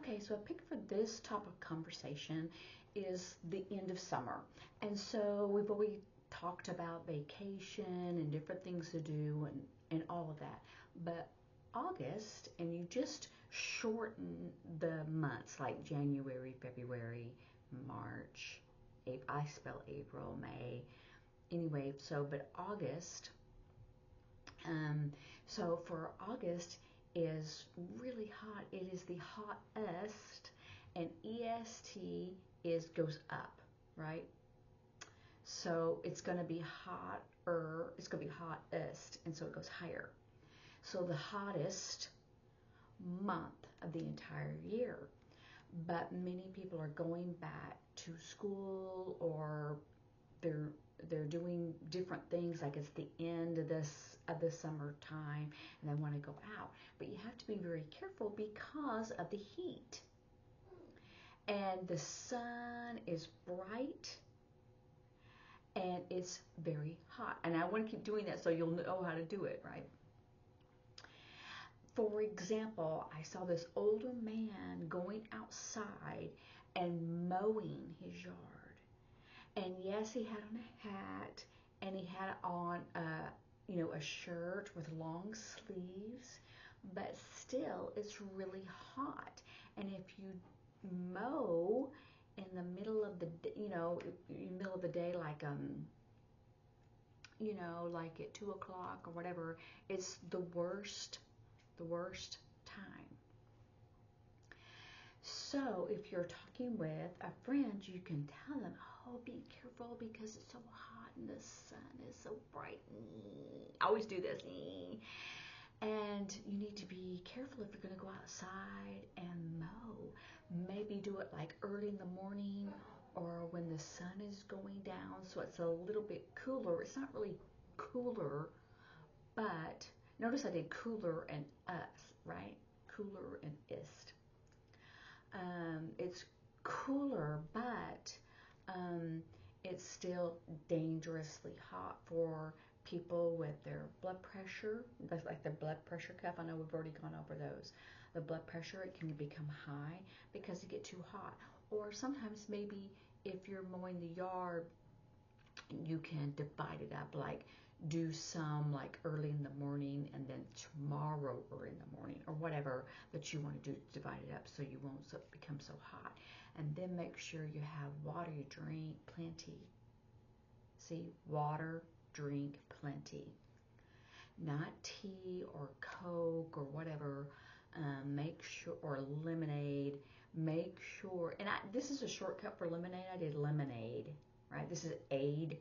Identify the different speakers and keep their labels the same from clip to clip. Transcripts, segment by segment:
Speaker 1: Okay, so I picked for this topic of conversation is the end of summer. And so we've already talked about vacation and different things to do and all of that. But August, and you just shorten the months like January, February, March, I spell April, May. Anyway, but August, so for August is really hot. It is the hottest, and EST is goes up, right? So it's going to be hotter. It's going to be hottest, and so it goes higher. So the hottest month of the entire year. But many people are going back to school, or they're doing different things, like it's the end of the summertime and they want to go out. But you have to be very careful because of the heat. And the sun is bright and it's very hot. And I want to keep doing that so you'll know how to do it, right? For example, I saw this older man going outside and mowing his yard. And yes, he had on a hat, and he had on a shirt with long sleeves, but still it's really hot. And if you mow in the middle of the day, like like at 2 o'clock or whatever, it's the worst time. So if you're talking with a friend, you can tell them, oh, be careful because it's so hot and the sun is so bright. I always do this. And you need to be careful if you're going to go outside and mow. Maybe do it like early in the morning or when the sun is going down, so it's a little bit cooler. It's not really cooler, but notice I did cooler and us, right? Cooler and ist. It's cooler, but it's still dangerously hot for people with their blood pressure. That's like their blood pressure cuff. I know we've already gone over those. The blood pressure, it can become high because it gets too hot. Or sometimes maybe if you're mowing the yard, you can divide it up, like do some like early in the morning and then tomorrow early in the morning, or whatever that you want to do to divide it up so you won't become so hot. And then make sure you have water, you drink plenty. See, water, drink plenty. Not tea or Coke or whatever. Make sure, or lemonade. Make sure, and this is a shortcut for lemonade. I did lemonade, right? This is aid,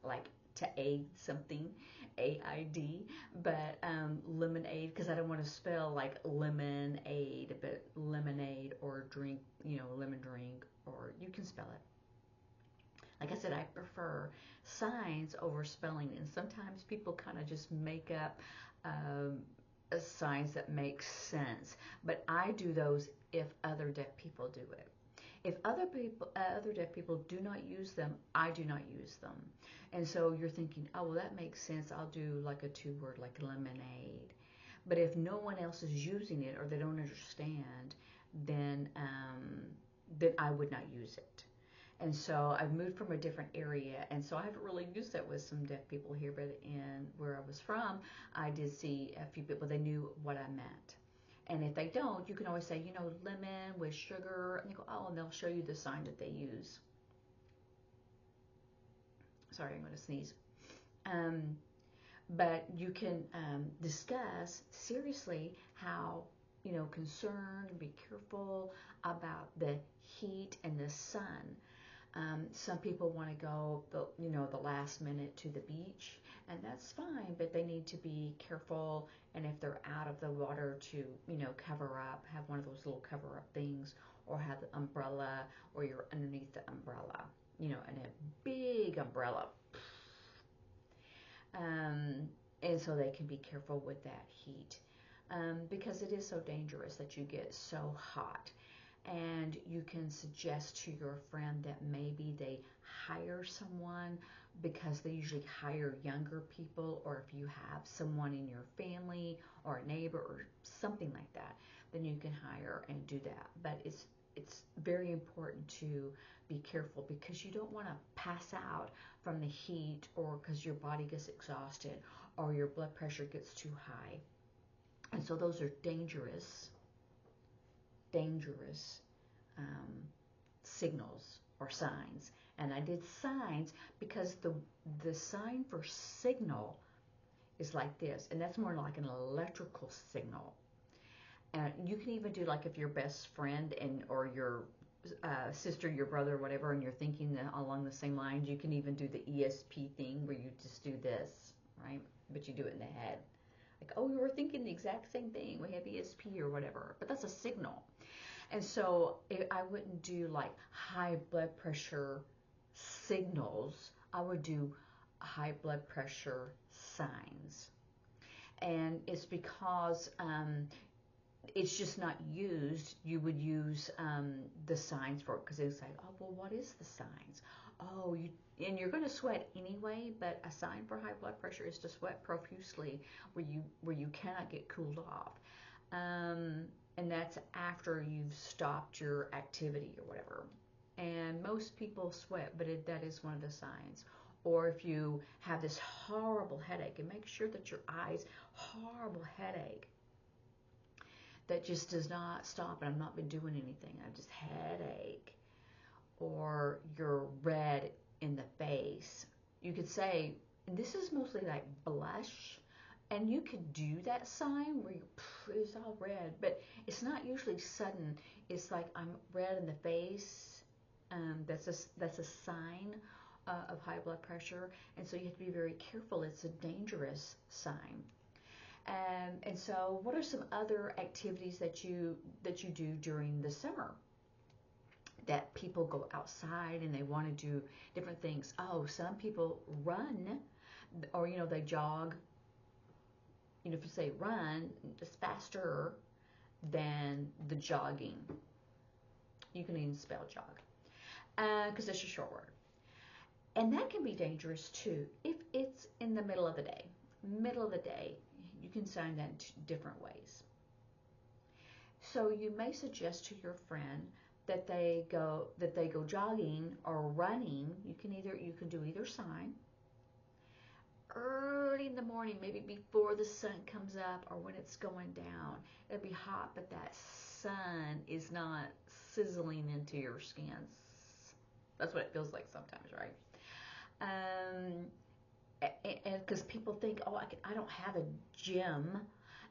Speaker 1: like to aid something, AID, but lemonade, because I don't want to spell like lemonade, but lemonade, or drink, lemon drink, or you can spell it. Like I said, I prefer signs over spelling, and sometimes people kind of just make up signs that make sense, but I do those if other deaf people do it. If other deaf people do not use them, I do not use them. And so you're thinking, oh, well, that makes sense. I'll do like a 2-word, like lemonade. But if no one else is using it or they don't understand, then I would not use it. And so I've moved from a different area, and so I haven't really used that with some deaf people here, but in where I was from, I did see a few people, they knew what I meant. And if they don't, you can always say, lemon with sugar, and they go, oh, and they'll show you the sign that they use. Sorry, I'm going to sneeze. But you can discuss seriously how, concerned and be careful about the heat and the sun. Some people want to go the last minute to the beach, and that's fine, but they need to be careful. And if they're out of the water, to cover up, have one of those little cover up things, or have the umbrella, or you're underneath the umbrella, and a big umbrella. And so they can be careful with that heat, because it is so dangerous that you get so hot. And you can suggest to your friend that maybe they hire someone, because they usually hire younger people, or if you have someone in your family or a neighbor or something like that, then you can hire and do that. But it's very important to be careful because you don't want to pass out from the heat or because your body gets exhausted or your blood pressure gets too high. And so those are dangerous signals or signs. And I did signs because the sign for signal is like this, and that's more like an electrical signal. And you can even do like if your best friend and or your sister, your brother, whatever, and you're thinking along the same lines, you can even do the ESP thing where you just do this, right? But you do it in the head. Like, oh, we were thinking the exact same thing. We have ESP or whatever. But that's a signal. And so I wouldn't do like high blood pressure signals. I would do high blood pressure signs. And it's because it's just not used. You would use the signs for it because it's like, oh, well, what is the signs? Oh, and you're going to sweat anyway, but a sign for high blood pressure is to sweat profusely where you cannot get cooled off. And that's after you've stopped your activity or whatever. And most people sweat, but that is one of the signs. Or if you have this horrible headache, and make sure that your eyes, horrible headache, that just does not stop, and I've not been doing anything, I just headache. Or you're red in the face. You could say, and this is mostly like blush, and you could do that sign where it's all red, but it's not usually sudden. It's like I'm red in the face. That's a sign of high blood pressure, and so you have to be very careful. It's a dangerous sign. And so, what are some other activities that you do during the summer? That people go outside and they want to do different things. Oh, some people run, or they jog. If you say run, it's faster than the jogging. You can even spell jog because it's a short word. And that can be dangerous too if it's in the middle of the day. Middle of the day, you can sign that in different ways. So you may suggest to your friend that they go jogging or running. You can do either sign. Early in the morning, maybe before the sun comes up or when it's going down. It'll be hot, but that sun is not sizzling into your skin. That's what it feels like sometimes, right? And because people think, oh, I don't have a gym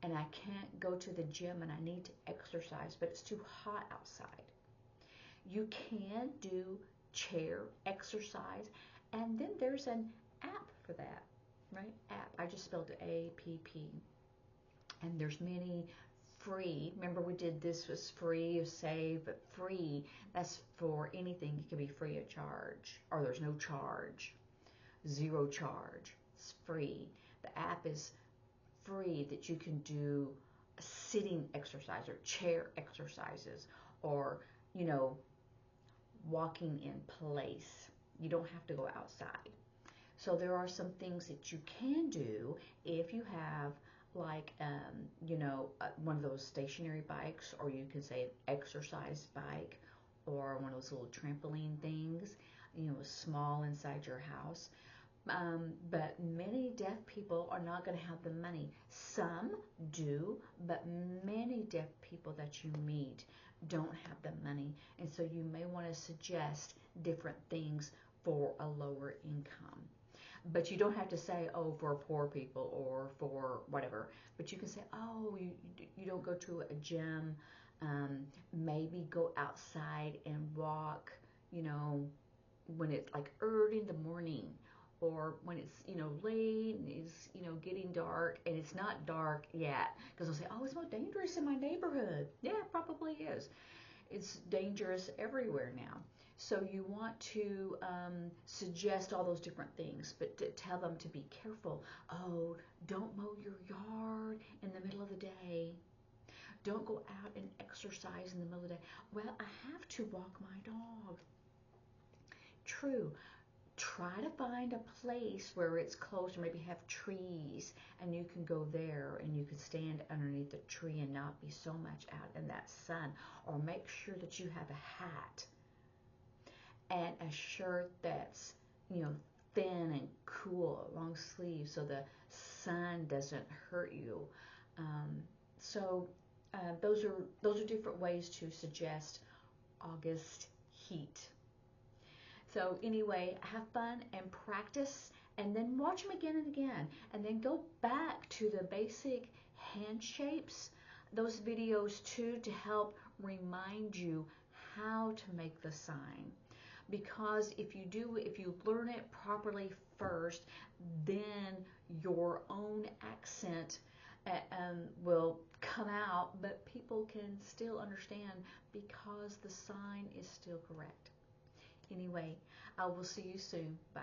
Speaker 1: and I can't go to the gym and I need to exercise, but it's too hot outside. You can do chair exercise, and then there's an app for that, right? App. I just spelled it APP. And there's many free. Remember we did this was free, save, but free. That's for anything. It can be free of charge, or there's no charge, zero charge. It's free. The app is free that you can do a sitting exercise or chair exercises, or walking in place. You don't have to go outside. So there are some things that you can do if you have like one of those stationary bikes, or you can say an exercise bike, or one of those little trampoline things, small inside your house. But many deaf people are not going to have the money. Some do, but many deaf people that you meet don't have the money. And so you may want to suggest different things for a lower income. But you don't have to say, oh, for poor people or for whatever. But you can say, oh, you don't go to a gym. Maybe go outside and walk, when it's like early in the morning, or when it's late and it's getting dark and it's not dark yet, because they'll say, oh, it's more dangerous in my neighborhood. Yeah, it probably is. It's dangerous everywhere now. So you want to suggest all those different things, but to tell them to be careful. Oh, don't mow your yard in the middle of the day. Don't go out and exercise in the middle of the day. Well, I have to walk my dog. True. try to find a place where it's close, or maybe have trees, and you can go there and you can stand underneath the tree and not be so much out in that sun. Or make sure that you have a hat and a shirt that's, thin and cool, long sleeves, so the sun doesn't hurt you. Um, so those are different ways to suggest August heat. So anyway, have fun and practice, and then watch them again and again, and then go back to the basic hand shapes, those videos too, to help remind you how to make the sign. Because if you learn it properly first, then your own accent will come out, but people can still understand because the sign is still correct. Anyway, I will see you soon. Bye.